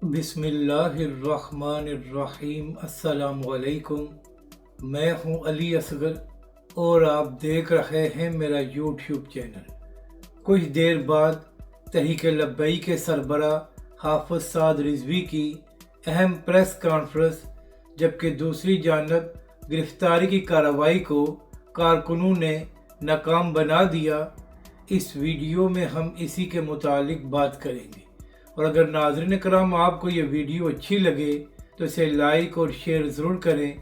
बिस्मिल्लाहिर्रहमानिर्रहीम। अस्सलाम वालेकुम। मैं हूं अली असगर और आप देख रहे हैं मेरा यूट्यूब चैनल। कुछ देर बाद तहरीक लब्बई के सरबरा हाफिज साद रिजवी की अहम प्रेस कॉन्फ्रेंस, जबकि दूसरी जानब गिरफ्तारी की कार्रवाई को कारकुनों ने नाकाम बना दिया। इस वीडियो में हम इसी के मुतालिक बात करेंगे, और अगर नाज़रीन कराम आपको ये वीडियो अच्छी लगे तो इसे लाइक और शेयर ज़रूर करें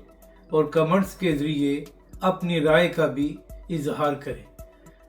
और कमेंट्स के ज़रिए अपनी राय का भी इजहार करें।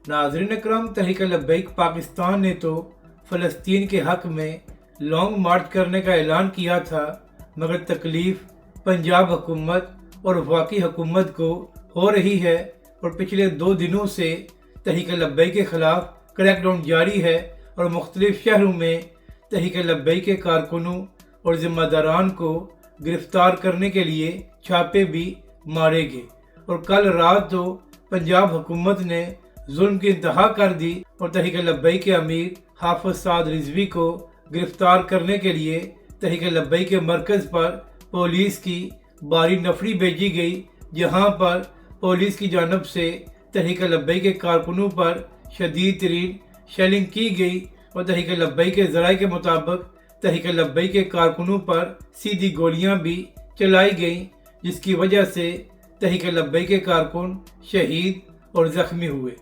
नाज़रीन कराम, तहरीक लब्बैक पाकिस्तान ने तो फ़लस्तीन के हक़ में लॉन्ग मार्च करने का ऐलान किया था, मगर तकलीफ़ पंजाब हुकूमत और वफाकी हुकूमत को हो रही है और पिछले 2 दिनों से तहरीक लब्बैक के ख़िलाफ़ क्रैकडाउन जारी है और मुख्तलिफ़ शहरों में तहरीक लब्बैक के कारकुनों और ज़िम्मेदारान को गिरफ्तार करने के लिए छापे भी मारे गए। और कल रात तो पंजाब हुकूमत ने जुल्म की इंतहा कर दी और तहरीक लब्बैक के अमीर हाफिज साद रिजवी को गिरफ्तार करने के लिए तहरीक लब्बैक के मरकज़ पर पुलिस की भारी नफरी भेजी गई, जहां पर पुलिस की जानब से तहरीक लब्बैक के कारकुनों पर शदीद तरीन शेलिंग की गई और तहरीक लब्बैक के ज़राए के मुताबिक तहरीक लब्बैक के कारकुनों पर सीधी गोलियां भी चलाई गईं, जिसकी वजह से तहरीक लब्बैक के कारकुन शहीद और ज़ख्मी हुए।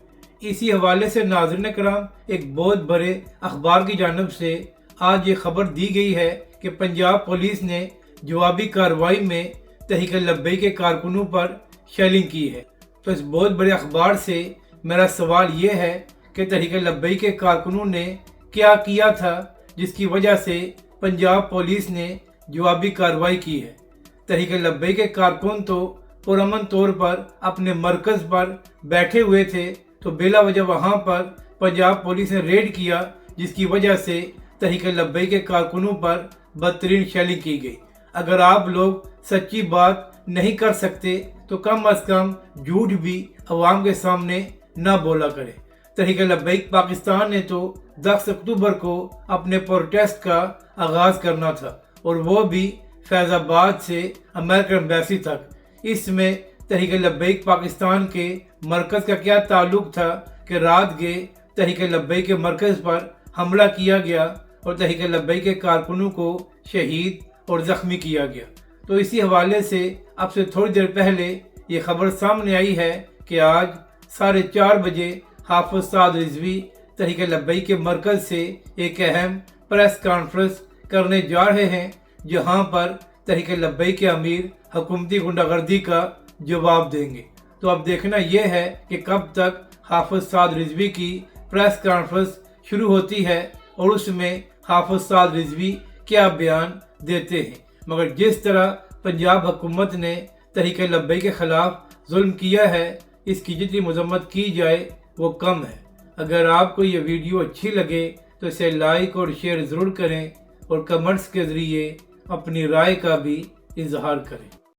इसी हवाले से नाज़रीन कराम, एक बहुत बड़े अखबार की जानब से आज ये खबर दी गई है कि पंजाब पुलिस ने जवाबी कार्रवाई में तहरीक लब्बैक के कारकुनों पर शेलिंग की है। तो इस बहुत बड़े अखबार से मेरा सवाल ये है कि तहरीक लब्बैक के कारकुनों ने क्या किया था जिसकी वजह से पंजाब पुलिस ने जवाबी कार्रवाई की है। तहरीक लब्बैक के कारकुन तो पुरअमन तौर पर अपने मरकज़ पर बैठे हुए थे, तो बिला वजह वहाँ पर पंजाब पुलिस ने रेड किया, जिसकी वजह से तहरीक लब्बैक के कारकुनों पर बदतरीन शेलिंग की गई। अगर आप लोग सच्ची बात नहीं कर सकते तो कम अज़ कम झूठ भी अवाम के सामने न बोला करें। तहरीक लब्बैक पाकिस्तान ने तो 10 अक्टूबर को अपने प्रोटेस्ट का आगाज़ करना था, और वो भी फैज़ाबाद से अमेरिकन एम्बेसी तक। इसमें तहरीक लब्बैक पाकिस्तान के मरकज़ का क्या ताल्लुक था कि रात गए तहरीक लब्बैक के मरकज़ पर हमला किया गया और तहरीक लब्बैक के कारकुनों को शहीद और ज़ख्मी किया गया। तो इसी हवाले से अब से थोड़ी देर पहले ये खबर सामने आई है कि आज 4:30 बजे हाफिज साद रिजवी तहरीक लब्बैक के मरकज़ से एक अहम प्रेस कॉन्फ्रेंस करने जा रहे हैं, जहां पर तहरीक लब्बैक के अमीर हुकूमती गुंडागर्दी का जवाब देंगे। तो अब देखना यह है कि कब तक हाफिज साद रिजवी की प्रेस कॉन्फ्रेंस शुरू होती है और उसमें हाफिज साद रिजवी क्या बयान देते हैं। मगर जिस तरह पंजाब हुकूमत ने तहरीक लब्बैक के ख़िलाफ़ जुल्म किया है, इसकी जितनी मजम्मत की जाए वो कम है। अगर आपको ये वीडियो अच्छी लगे तो इसे लाइक और शेयर ज़रूर करें और कमेंट्स के ज़रिए अपनी राय का भी इजहार करें।